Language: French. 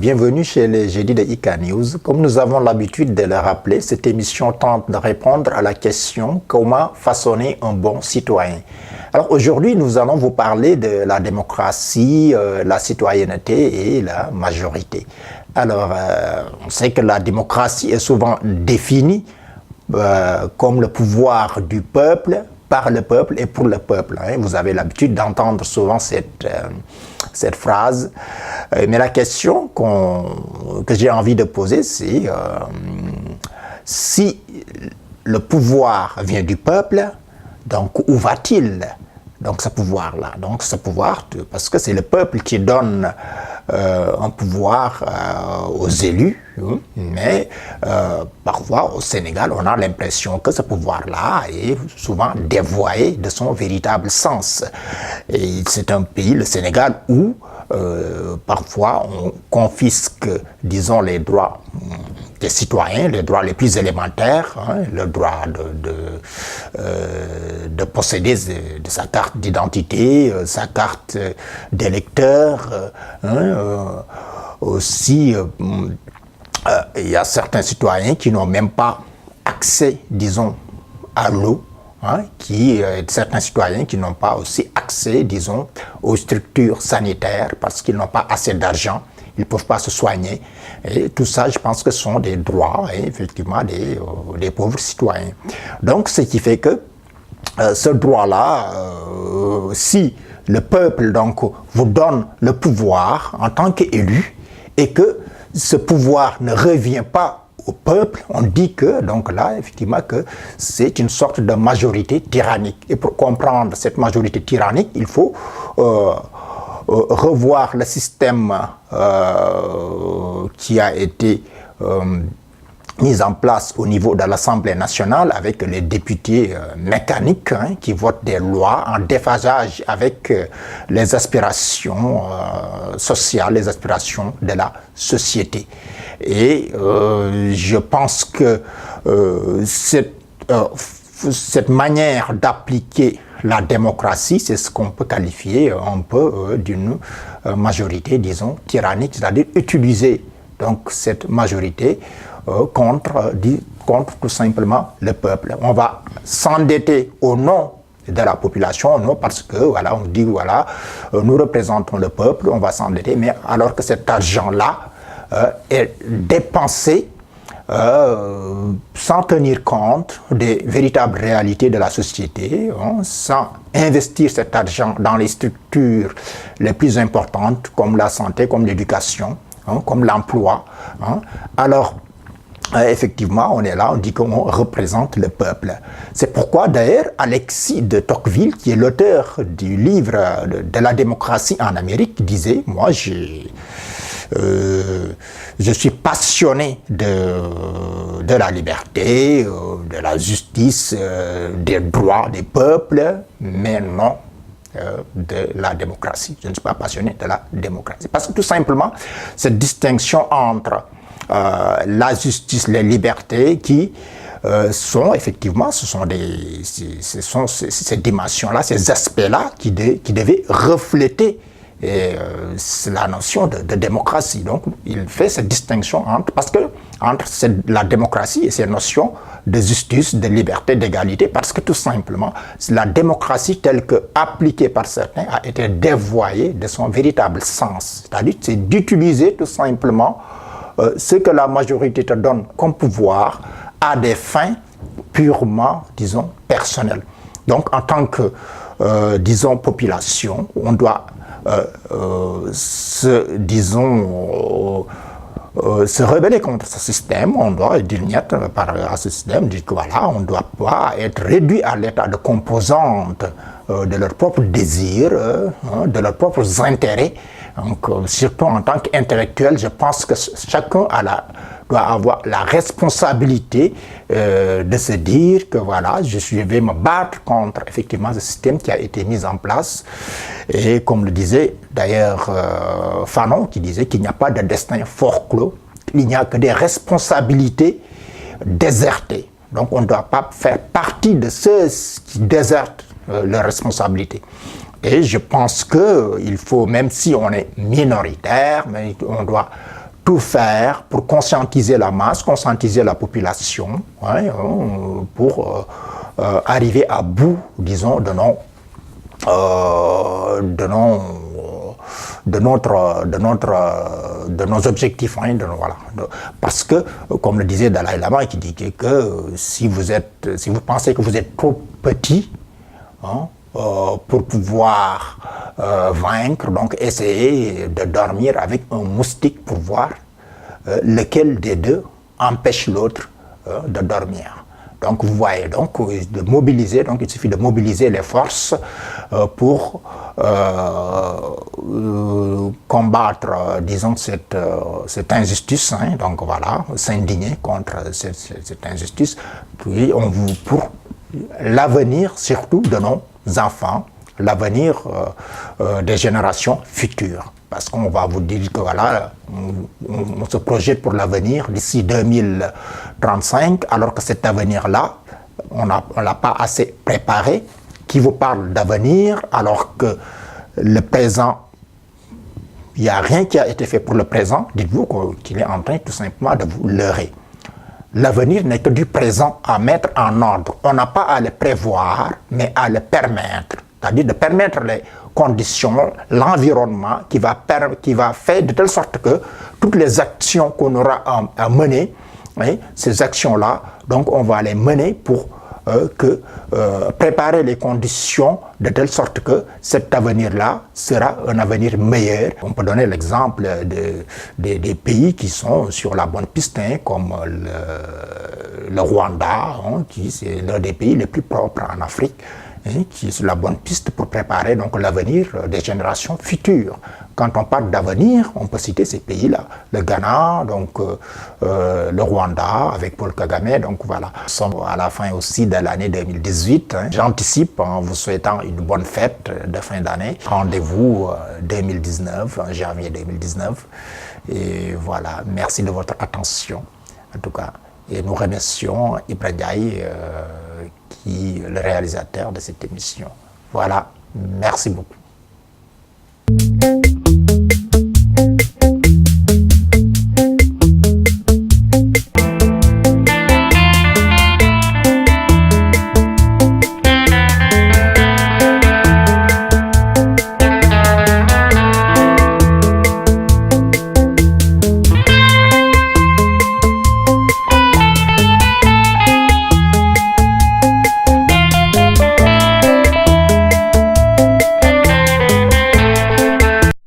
bienvenue chez les Jeudis de IK News. Comme nous avons l'habitude de le rappeler, cette émission tente de répondre à la question comment façonner un bon citoyen. Alors aujourd'hui, nous allons vous parler de la démocratie, la citoyenneté et la majorité. Alors, on sait que la démocratie est souvent définie comme le pouvoir du peuple, par le peuple et pour le peuple. Vous avez l'habitude d'entendre souvent cette phrase. Mais la question que j'ai envie de poser, c'est si le pouvoir vient du peuple, donc où va-t-il? Donc ce pouvoir-là, parce que c'est le peuple qui donne un pouvoir aux élus, mais parfois au Sénégal, on a l'impression que ce pouvoir-là est souvent dévoyé de son véritable sens. Et c'est un pays, le Sénégal, où parfois on confisque, disons, les droits des citoyens, les droits les plus élémentaires, le droit de posséder de sa carte d'identité, sa carte d'électeur. Aussi, il y a certains citoyens qui n'ont même pas accès, disons, à l'eau. Certains citoyens qui n'ont pas aussi accès, disons, aux structures sanitaires parce qu'ils n'ont pas assez d'argent, ils ne peuvent pas se soigner. Et tout ça, je pense que ce sont des droits, effectivement, des pauvres citoyens. Donc, ce qui fait que ce droit-là, si le peuple donc, vous donne le pouvoir en tant qu'élu et que ce pouvoir ne revient pas au peuple, on dit que, donc là, effectivement, que c'est une sorte de majorité tyrannique. Et pour comprendre cette majorité tyrannique, il faut revoir le système qui a été mis en place au niveau de l'Assemblée nationale avec les députés mécaniques qui votent des lois en déphasage avec les aspirations sociales, les aspirations de la société. Et je pense que cette manière d'appliquer la démocratie, c'est ce qu'on peut qualifier un peu d'une majorité, disons, tyrannique, c'est-à-dire utiliser donc cette majorité contre tout simplement le peuple. On va s'endetter au nom de la population, non parce que voilà, on dit voilà, nous représentons le peuple, on va s'endetter, mais alors que cet argent-là est dépensé sans tenir compte des véritables réalités de la société, sans investir cet argent dans les structures les plus importantes comme la santé, comme l'éducation, comme l'emploi. Alors, effectivement, on est là, on dit qu'on représente le peuple. C'est pourquoi d'ailleurs Alexis de Tocqueville, qui est l'auteur du livre de la démocratie en Amérique, disait, moi je suis passionné de la liberté, de la justice, des droits des peuples, mais non de la démocratie. Je ne suis pas passionné de la démocratie. Parce que tout simplement, cette distinction entre la justice, les libertés qui sont effectivement, ce sont ces dimensions-là, ces aspects-là qui devaient refléter la notion de démocratie. Donc, il fait cette distinction entre la démocratie et ces notions de justice, de liberté, d'égalité, parce que tout simplement, la démocratie telle que appliquée par certains a été dévoyée de son véritable sens. C'est-à-dire, c'est d'utiliser tout simplement ce que la majorité te donne comme pouvoir à des fins purement, disons, personnelles. Donc, en tant que, disons, population, on doit se rebeller contre ce système, on doit dire niet par à ce système, dire que voilà, on ne doit pas être réduit à l'état de composante de leurs propres désirs, de leurs propres intérêts. Donc, surtout en tant qu'intellectuel, je pense que chacun doit avoir la responsabilité de se dire que voilà, je vais me battre contre effectivement ce système qui a été mis en place. Et comme le disait d'ailleurs Fanon, qui disait qu'il n'y a pas de destin forclos, il n'y a que des responsabilités désertées. Donc on ne doit pas faire partie de ceux qui désertent leurs responsabilités. Et je pense qu'il faut, même si on est minoritaire, mais on doit tout faire pour conscientiser la masse, conscientiser la population, ouais, pour arriver à bout, disons, de nos objectifs. Hein, voilà. Parce que, comme le disait Dalai Lama, qui dit que si vous pensez que vous êtes trop petit, hein, pour pouvoir vaincre, donc essayez de dormir avec un moustique pour voir lequel des deux empêche l'autre de dormir. Donc vous voyez, donc, de mobiliser, donc il suffit de mobiliser les forces pour combattre, disons, cette injustice, hein, donc voilà, s'indigner contre cette injustice, puis pour l'avenir surtout de nos enfants, l'avenir des générations futures. Parce qu'on va vous dire que voilà, on se projette pour l'avenir d'ici 2035, alors que cet avenir-là, on ne l'a pas assez préparé. Qui vous parle d'avenir alors que le présent, il n'y a rien qui a été fait pour le présent, dites-vous qu'il est en train tout simplement de vous leurrer. L'avenir n'est que du présent à mettre en ordre. On n'a pas à le prévoir, mais à le permettre. C'est-à-dire de permettre les conditions, l'environnement qui va faire de telle sorte que toutes les actions qu'on aura à mener, hein, ces actions-là, donc on va les mener pour préparer les conditions de telle sorte que cet avenir-là sera un avenir meilleur. On peut donner l'exemple des pays qui sont sur la bonne piste, hein, comme le Rwanda, hein, qui c'est l'un des pays les plus propres en Afrique, hein, qui est sur la bonne piste pour préparer donc l'avenir des générations futures. Quand on parle d'avenir, on peut citer ces pays-là, le Ghana, donc le Rwanda avec Paul Kagame, donc voilà. Nous sommes à la fin aussi de l'année 2018. Hein. J'anticipe en vous souhaitant une bonne fête de fin d'année. Rendez-vous 2019, en janvier 2019. Et voilà, merci de votre attention, en tout cas. Et nous remercions Ibra Ndiaye, qui est le réalisateur de cette émission. Voilà, merci beaucoup.